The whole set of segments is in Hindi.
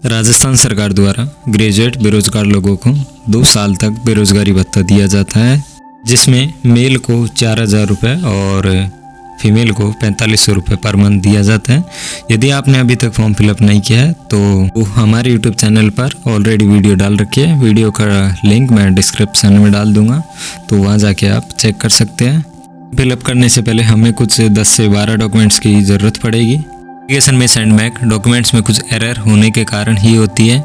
राजस्थान सरकार द्वारा ग्रेजुएट बेरोजगार लोगों को 2 साल तक बेरोजगारी भत्ता दिया जाता है, जिसमें मेल को 4,000 रुपये और फीमेल को 4,500 रुपये पर मंथ दिया जाता है। यदि आपने अभी तक फॉर्म फिलअप नहीं किया है तो वो हमारे यूट्यूब चैनल पर ऑलरेडी वीडियो डाल रखी है। वीडियो का लिंक मैं डिस्क्रिप्शन में डाल दूंगा, तो वहाँ जाके आप चेक कर सकते हैं। फिलअप करने से पहले हमें कुछ 10 से 12 डॉक्यूमेंट्स की ज़रूरत पड़ेगी। एप्लीकेशन में सेंड बैक डॉक्यूमेंट्स में कुछ एरर होने के कारण ही होती है।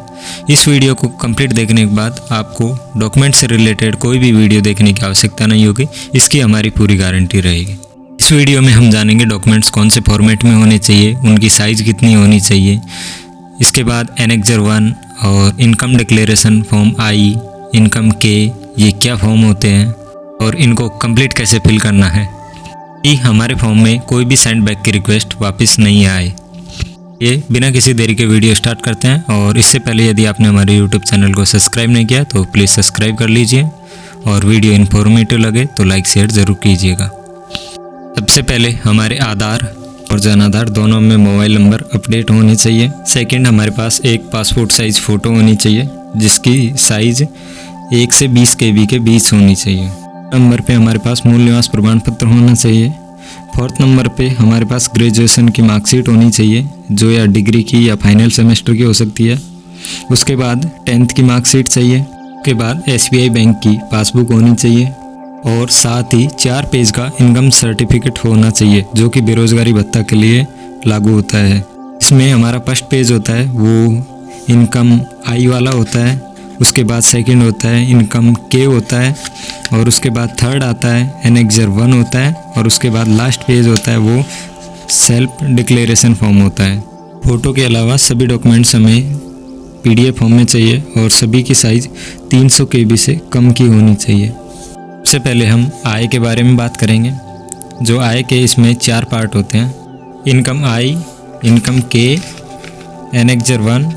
इस वीडियो को कंप्लीट देखने के बाद आपको डॉक्यूमेंट से रिलेटेड कोई भी वीडियो देखने की आवश्यकता नहीं होगी, इसकी हमारी पूरी गारंटी रहेगी। इस वीडियो में हम जानेंगे डॉक्यूमेंट्स कौन से फॉर्मेट में होने चाहिए, उनकी साइज़ कितनी होनी चाहिए। इसके बाद एनेक्जर 1 और income declaration form I, income के, ये क्या फॉर्म होते हैं और इनको कंप्लीट कैसे फिल करना है कि हमारे फॉर्म में कोई भी सेंड बैक की रिक्वेस्ट वापस नहीं आए। ये बिना किसी देरी के वीडियो स्टार्ट करते हैं। और इससे पहले यदि आपने हमारे यूट्यूब चैनल को सब्सक्राइब नहीं किया तो प्लीज़ सब्सक्राइब कर लीजिए, और वीडियो इन्फॉर्मेटिव लगे तो लाइक शेयर ज़रूर कीजिएगा। सबसे पहले हमारे आधार और जन आधार दोनों में मोबाइल नंबर अपडेट होने चाहिए। सेकंड, हमारे पास एक पासपोर्ट साइज़ फ़ोटो होनी चाहिए जिसकी साइज़ 1 से 20 KB के बीच होनी चाहिए। नंबर पे हमारे पास मूल निवास प्रमाण पत्र होना चाहिए। फोर्थ नंबर पे हमारे पास ग्रेजुएशन की मार्कशीट होनी चाहिए, जो या डिग्री की या फाइनल सेमेस्टर की हो सकती है। उसके बाद 10th की मार्कशीट चाहिए। उसके बाद SBI बैंक की पासबुक होनी चाहिए, और साथ ही 4 पेज का इनकम सर्टिफिकेट होना चाहिए जो कि बेरोजगारी भत्ता के लिए लागू होता है। इसमें हमारा फर्स्ट पेज होता है वो इनकम आई वाला होता है, उसके बाद सेकंड होता है इनकम के होता है, और उसके बाद थर्ड आता है एनेक्जर 1 होता है, और उसके बाद लास्ट पेज होता है वो सेल्फ डिक्लेरेशन फॉर्म होता है। फ़ोटो के अलावा सभी डॉक्यूमेंट्स हमें PDF फॉर्म में चाहिए, और सभी की साइज़ 300 KB से कम की होनी चाहिए। सबसे पहले हम आय के बारे में बात करेंगे। जो आय के इसमें 4 पार्ट होते हैं, इनकम आई, इनकम के, एनेक्जर 1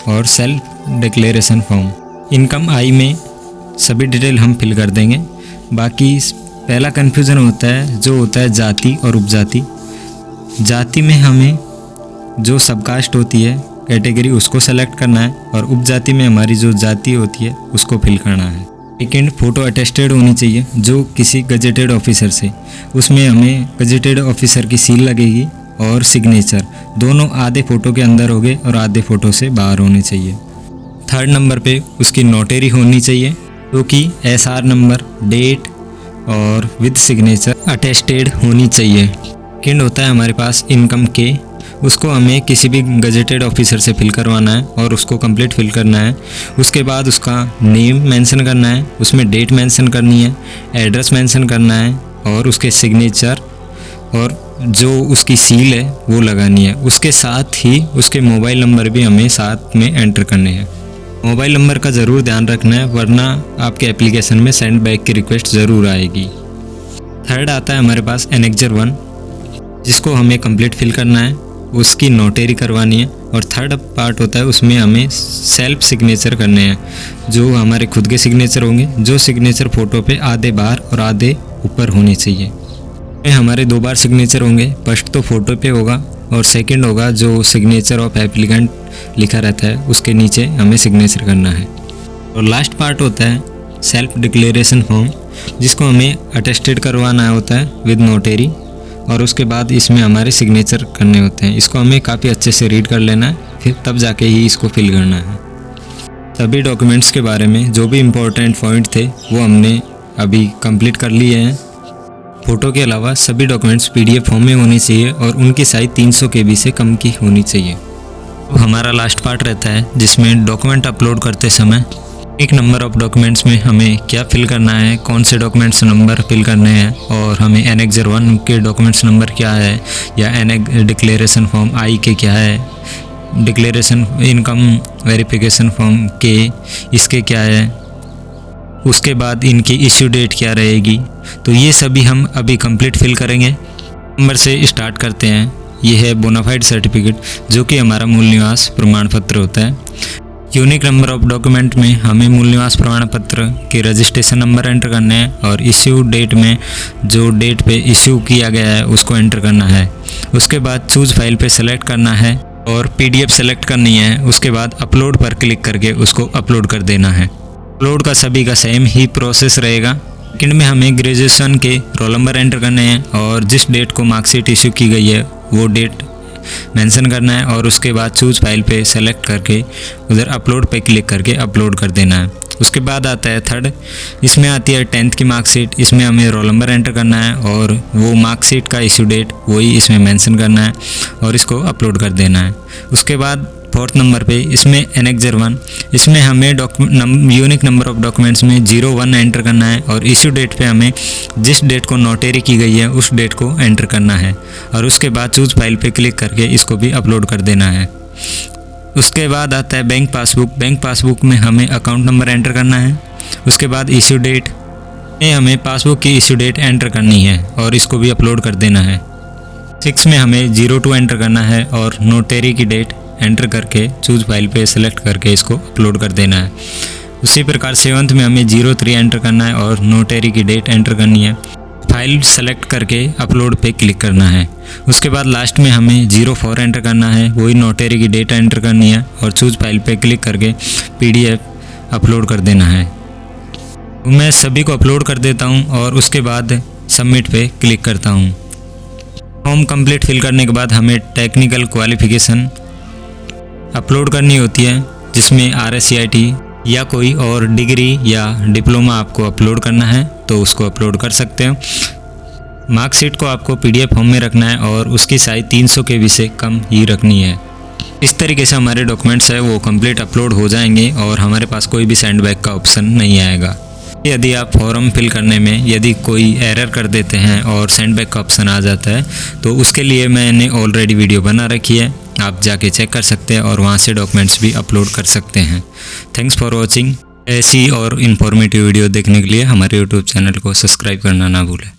और सेल्फ डिक्लेरेशन फॉर्म। इनकम आई में सभी डिटेल हम फिल कर देंगे। बाकी पहला कन्फ्यूज़न होता है जो होता है जाति और उपजाति। जाति में हमें जो सबकास्ट होती है कैटेगरी उसको सेलेक्ट करना है, और उपजाति में हमारी जो जाति होती है उसको फिल करना है। सेकेंड, फ़ोटो अटेस्टेड होनी चाहिए जो किसी गजेटेड ऑफिसर से, उसमें हमें गजेटेड ऑफिसर की सील लगेगी और सिग्नेचर दोनों आधे फ़ोटो के अंदर होंगे और आधे फ़ोटो से बाहर होने चाहिए। थर्ड नंबर पे उसकी नोटरी होनी चाहिए जो कि SR नंबर, डेट और विद सिग्नेचर अटेस्टेड होनी चाहिए। सेकेंड होता है हमारे पास इनकम के, उसको हमें किसी भी गजेटेड ऑफिसर से फिल करवाना है और उसको कंप्लीट फिल करना है। उसके बाद उसका नेम मेंशन करना है, उसमें डेट मेंशन करनी है, एड्रेस मेंशन करना है, और उसके सिग्नेचर और जो उसकी सील है वो लगानी है। उसके साथ ही उसके मोबाइल नंबर भी हमें साथ में एंटर करने हैं। मोबाइल नंबर का ज़रूर ध्यान रखना है, वरना आपके एप्लीकेशन में सेंड बैक की रिक्वेस्ट ज़रूर आएगी। थर्ड आता है हमारे पास एनेक्जर 1, जिसको हमें कंप्लीट फिल करना है, उसकी नोटरी करवानी है। और थर्ड पार्ट होता है उसमें हमें सेल्फ सिग्नेचर करने हैं, जो हमारे खुद के सिग्नेचर होंगे, जो सिग्नेचर फ़ोटो पे आधे बाहर और आधे ऊपर होने चाहिए। हमारे 2 बार सिग्नेचर होंगे, फर्स्ट तो फ़ोटो पे होगा और सेकंड होगा जो सिग्नेचर ऑफ एप्लीकेंट लिखा रहता है उसके नीचे हमें सिग्नेचर करना है। और लास्ट पार्ट होता है सेल्फ डिक्लेरेशन फॉर्म, जिसको हमें अटेस्टेड करवाना होता है विद नोटरी, और उसके बाद इसमें हमारे सिग्नेचर करने होते हैं। इसको हमें काफ़ी अच्छे से रीड कर लेना है, फिर तब जाके ही इसको फिल करना है। सभी डॉक्यूमेंट्स के बारे में जो भी इम्पोर्टेंट पॉइंट थे वो हमने अभी कंप्लीट कर लिए हैं। फ़ोटो के अलावा सभी डॉक्यूमेंट्स PDF फॉर्म में होने चाहिए और उनकी साइज़ 300 KB से कम की होनी चाहिए। तो हमारा लास्ट पार्ट रहता है जिसमें डॉक्यूमेंट अपलोड करते समय एक नंबर ऑफ डॉक्यूमेंट्स में हमें क्या फिल करना है, कौन से डॉक्यूमेंट्स नंबर फिल करने हैं, और हमें एनेक्जर 1 के डॉक्यूमेंट्स नंबर क्या है, या डिक्लेरेशन फॉर्म आई के क्या है, डिक्लेरेशन इनकम वेरिफिकेशन फॉर्म के इसके क्या है, उसके बाद इनकी इश्यू डेट क्या रहेगी। तो ये सभी हम अभी कंप्लीट फिल करेंगे। नंबर से स्टार्ट करते हैं। ये है बोनाफाइड सर्टिफिकेट, जो कि हमारा मूल निवास प्रमाण पत्र होता है। यूनिक नंबर ऑफ डॉक्यूमेंट में हमें मूल निवास प्रमाण पत्र के रजिस्ट्रेशन नंबर एंटर करने हैं, और इश्यू डेट में जो डेट पे इश्यू किया गया है उसको एंटर करना है। उसके बाद चूज़ फाइल पे सेलेक्ट करना है, और PDF सेलेक्ट करनी है। उसके बाद अपलोड पर क्लिक करके उसको अपलोड कर देना है। अपलोड का सभी का सेम ही प्रोसेस रहेगा। सेकंड में हमें ग्रेजुएशन के रोल नंबर एंटर करने हैं और जिस डेट को मार्कशीट इशू की गई है वो डेट मेंशन करना है और उसके बाद चूज फाइल पे सेलेक्ट करके उधर अपलोड पे क्लिक करके अपलोड कर देना है। उसके बाद आता है थर्ड, इसमें आती है 10th की मार्कशीट। इसमें हमें रोल नंबर एंटर करना है और वो मार्कशीट का इशू डेट वही इसमें मेंशन करना है और इसको अपलोड कर देना है। उसके बाद फोर्थ नंबर पे इसमें एनेक्जर 1, इसमें हमें यूनिक नंबर ऑफ डॉक्यूमेंट्स में 01 एंटर करना है और इशू डेट पे हमें जिस डेट को नोटरी की गई है उस डेट को एंटर करना है और उसके बाद चूज फाइल पे क्लिक करके इसको भी अपलोड कर देना है। उसके बाद आता है बैंक पासबुक। बैंक पासबुक में हमें अकाउंट नंबर एंटर करना है। उसके बाद इशू डेट में हमें पासबुक की इशू डेट एंटर करनी है और इसको भी अपलोड कर देना है। 6 में हमें 02 एंटर करना है और नोटरी की डेट एंटर करके चूज फाइल पे सेलेक्ट करके इसको अपलोड कर देना है। उसी प्रकार 7th में हमें 03 एंटर करना है और नोटरी की डेट एंटर करनी है। फाइल सेलेक्ट करके अपलोड पे क्लिक करना है। उसके बाद लास्ट में हमें 04 एंटर करना है, वही नोटरी की डेट एंटर करनी है और चूज फाइल पे क्लिक करके PDF अपलोड कर देना है। मैं सभी को अपलोड कर देता हूँ और उसके बाद सबमिट पे क्लिक करता हूँ। फॉर्म कंप्लीट फिल करने के बाद हमें टेक्निकल क्वालिफिकेशन अपलोड करनी होती है, जिसमें RSCIT या कोई और डिग्री या डिप्लोमा आपको अपलोड करना है तो उसको अपलोड कर सकते हो। मार्कशीट को आपको PDF फॉर्म में रखना है और उसकी साइज 300 KB से कम ही रखनी है। इस तरीके से हमारे डॉक्यूमेंट्स है वो कंप्लीट अपलोड हो जाएंगे और हमारे पास कोई भी सेंडबैक का ऑप्शन नहीं आएगा। यदि आप फॉर्म फिल करने में यदि कोई एरर कर देते हैं और सेंडबैक का ऑप्शन आ जाता है तो उसके लिए मैंने ऑलरेडी वीडियो बना रखी है, आप जाके चेक कर सकते हैं और वहाँ से डॉक्यूमेंट्स भी अपलोड कर सकते हैं। Thanks for watching. ऐसी और इन्फॉर्मेटिव वीडियो देखने के लिए हमारे YouTube चैनल को सब्सक्राइब करना ना भूलें।